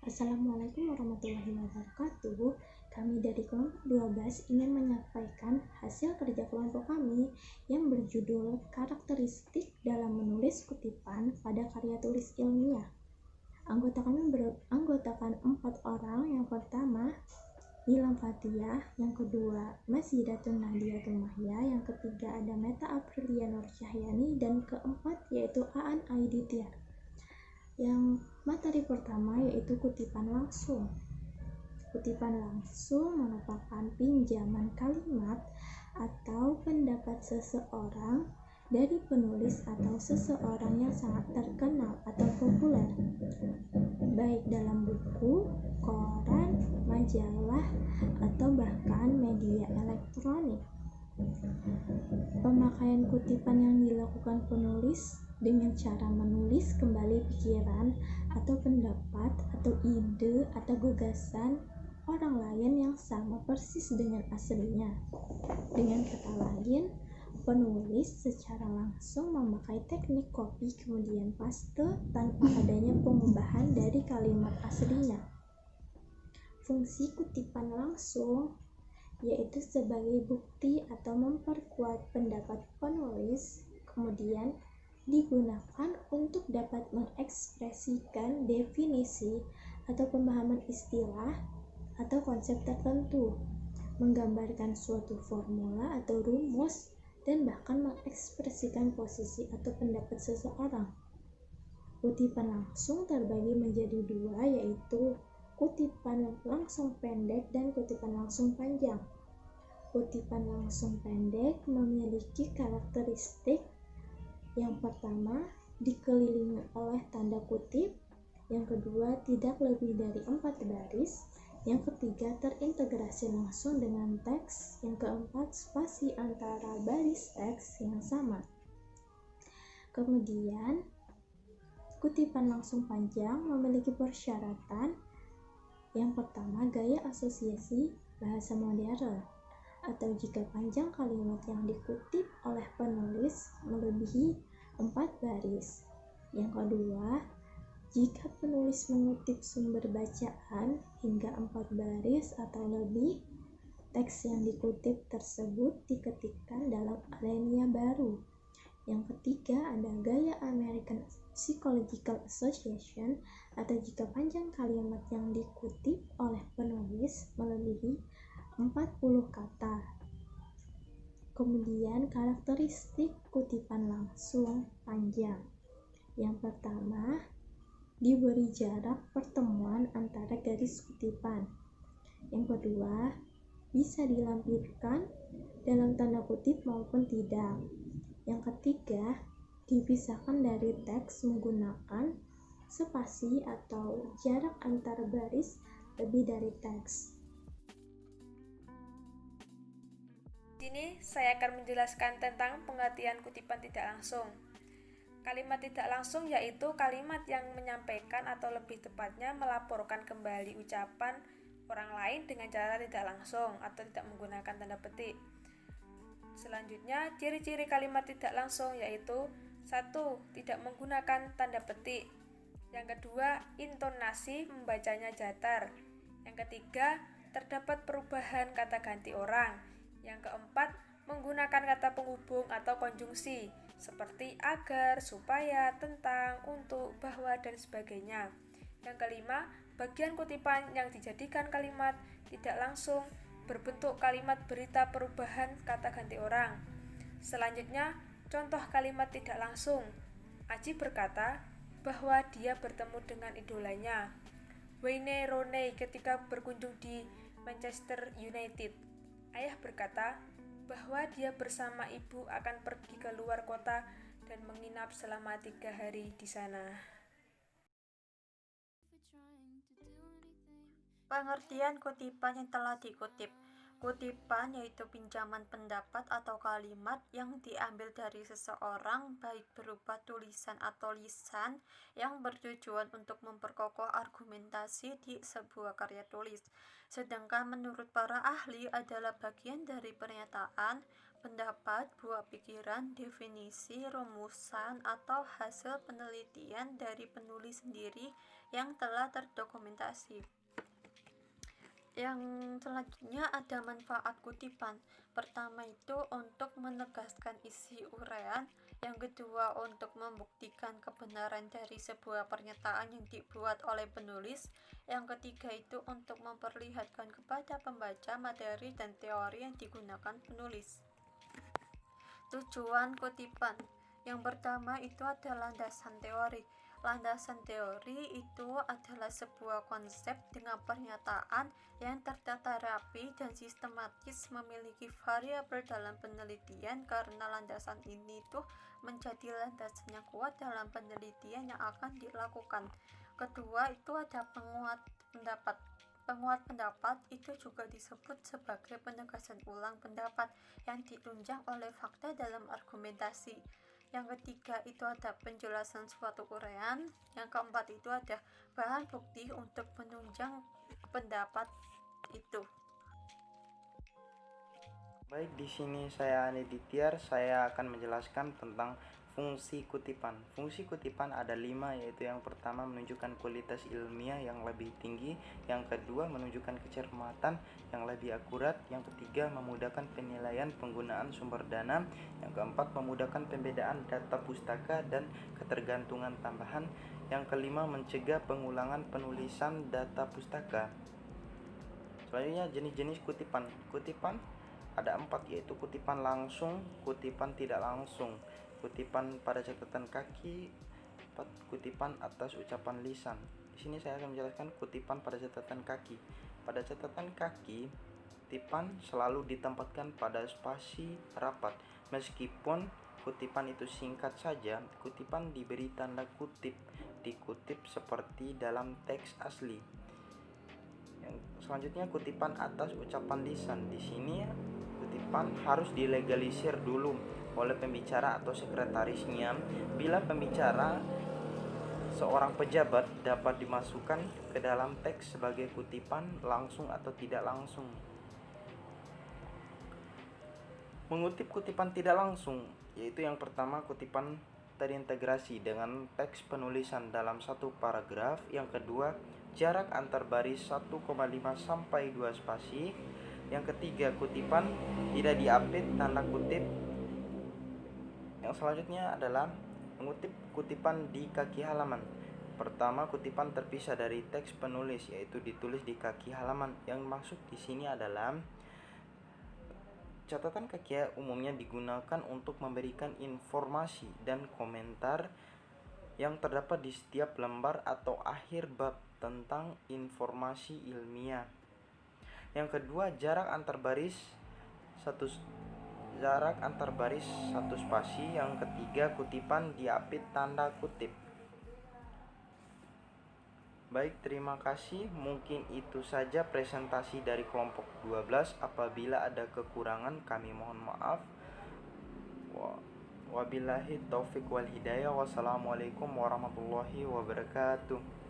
Assalamualaikum warahmatullahi wabarakatuh. Kami dari kelompok 12 ingin menyampaikan hasil kerja kelompok kami yang berjudul Karakteristik dalam menulis kutipan pada karya tulis ilmiah. Anggota kami beranggotakan 4 orang. Yang pertama, Nilam Fathiyah, yang kedua, Masyidatun Nahdiyatul Mahya, yang ketiga ada Meta Aprilia Nur Cahyani, dan keempat yaitu Aan Aidityar. Yang materi pertama yaitu kutipan langsung. Kutipan langsung merupakan pinjaman kalimat atau pendapat seseorang dari penulis atau seseorang yang sangat terkenal atau populer, baik dalam buku, koran, majalah, atau bahkan media elektronik. Pemakaian kutipan yang dilakukan penulis dengan cara menulis kembali pikiran atau pendapat atau ide atau gagasan orang lain yang sama persis dengan aslinya. Dengan kata lain, penulis secara langsung memakai teknik copy kemudian paste tanpa adanya pengubahan dari kalimat aslinya. Fungsi kutipan langsung yaitu sebagai bukti atau memperkuat pendapat penulis, kemudian digunakan untuk dapat mengekspresikan definisi atau pemahaman istilah atau konsep tertentu, menggambarkan suatu formula atau rumus, dan bahkan mengekspresikan posisi atau pendapat seseorang. Kutipan langsung terbagi menjadi dua, yaitu kutipan langsung pendek dan kutipan langsung panjang. Kutipan langsung pendek memiliki karakteristik yang pertama, dikelilingi oleh tanda kutip. Yang kedua, tidak lebih dari 4 baris. Yang ketiga, terintegrasi langsung dengan teks. Yang keempat, spasi antara baris teks yang sama. Kemudian, kutipan langsung panjang memiliki persyaratan. Yang pertama, gaya asosiasi bahasa modern, atau jika panjang kalimat yang dikutip oleh penulis melebihi 4 baris. Yang kedua, jika penulis mengutip sumber bacaan hingga 4 baris atau lebih, teks yang dikutip tersebut diketikkan dalam alinea baru. Yang ketiga, ada gaya American Psychological Association, atau jika panjang kalimat yang dikutip oleh penulis melebihi 40 kata. Kemudian karakteristik kutipan langsung panjang. Yang pertama, diberi jarak pertemuan antara garis kutipan. Yang kedua, bisa dilampirkan dalam tanda kutip maupun tidak. Yang ketiga, dipisahkan dari teks menggunakan spasi atau jarak antar baris lebih dari teks. Di sini saya akan menjelaskan tentang pengertian kutipan tidak langsung. Kalimat tidak langsung yaitu kalimat yang menyampaikan atau lebih tepatnya melaporkan kembali ucapan orang lain dengan cara tidak langsung atau tidak menggunakan tanda petik. Selanjutnya, ciri-ciri kalimat tidak langsung yaitu 1. Tidak menggunakan tanda petik. Yang kedua, intonasi membacanya datar. Yang ketiga, terdapat perubahan kata ganti orang. Yang keempat, menggunakan kata penghubung atau konjungsi seperti agar, supaya, tentang, untuk, bahwa, dan sebagainya. Yang kelima, bagian kutipan yang dijadikan kalimat tidak langsung berbentuk kalimat berita perubahan kata ganti orang. Selanjutnya, contoh kalimat tidak langsung. Aji berkata bahwa dia bertemu dengan idolanya, Wayne Rooney, ketika berkunjung di Manchester United. Ayah berkata bahwa dia bersama ibu akan pergi ke luar kota dan menginap selama 3 hari di sana. Pengertian kutipan yang telah dikutip. Kutipan yaitu pinjaman pendapat atau kalimat yang diambil dari seseorang, baik berupa tulisan atau lisan, yang bertujuan untuk memperkokoh argumentasi di sebuah karya tulis. Sedangkan menurut para ahli adalah bagian dari pernyataan, pendapat, buah pikiran, definisi, rumusan, atau hasil penelitian dari penulis sendiri yang telah terdokumentasi. Yang selanjutnya ada manfaat kutipan. Pertama itu untuk menegaskan isi uraian, yang kedua untuk membuktikan kebenaran dari sebuah pernyataan yang dibuat oleh penulis, yang ketiga itu untuk memperlihatkan kepada pembaca materi dan teori yang digunakan penulis. Tujuan kutipan. Yang pertama itu adalah landasan teori. Landasan teori itu adalah sebuah konsep dengan pernyataan yang tertata rapi dan sistematis, memiliki variabel dalam penelitian, karena landasan ini tuh menjadi landasan yang kuat dalam penelitian yang akan dilakukan. Kedua itu ada penguat pendapat. Penguat pendapat itu juga disebut sebagai penegasan ulang pendapat yang ditunjang oleh fakta dalam argumentasi. Yang ketiga itu ada penjelasan suatu uraian. Yang keempat itu ada bahan bukti untuk menunjang pendapat itu. Baik, di sini saya Anedi Tiar, saya akan menjelaskan tentang fungsi kutipan. Fungsi kutipan ada 5, yaitu yang pertama menunjukkan kualitas ilmiah yang lebih tinggi, yang kedua menunjukkan kecermatan yang lebih akurat, yang ketiga memudahkan penilaian penggunaan sumber dana, yang keempat memudahkan pembedaan data pustaka dan ketergantungan tambahan, yang kelima mencegah pengulangan penulisan data pustaka. Selanjutnya jenis-jenis kutipan. Kutipan ada 4, yaitu kutipan langsung, kutipan tidak langsung, kutipan pada catatan kaki, kutipan atas ucapan lisan. Di sini saya akan menjelaskan kutipan pada catatan kaki. Pada catatan kaki, kutipan selalu ditempatkan pada spasi rapat. Meskipun kutipan itu singkat saja, kutipan diberi tanda kutip, dikutip seperti dalam teks asli. Yang selanjutnya kutipan atas ucapan lisan. Di sini kutipan harus dilegalisir dulu oleh pembicara atau sekretarisnya. Bila pembicara seorang pejabat, dapat dimasukkan ke dalam teks sebagai kutipan langsung atau tidak langsung. Mengutip kutipan tidak langsung, yaitu yang pertama kutipan terintegrasi dengan teks penulisan dalam satu paragraf. Yang kedua, jarak antar baris 1,5 sampai 2 spasi. Yang ketiga, kutipan tidak diapit tanda kutip. Yang selanjutnya adalah mengutip kutipan di kaki halaman. Pertama, kutipan terpisah dari teks penulis, yaitu ditulis di kaki halaman. Yang maksud di sini adalah catatan kaki umumnya digunakan untuk memberikan informasi dan komentar yang terdapat di setiap lembar atau akhir bab tentang informasi ilmiah. Yang kedua, jarak antar baris satu spasi. Yang ketiga, kutipan diapit tanda kutip. Baik, terima kasih. Mungkin itu saja presentasi dari kelompok 12. Apabila ada kekurangan, kami mohon maaf. Wabillahi taufiq wal hidayah. Wassalamualaikum warahmatullahi wabarakatuh.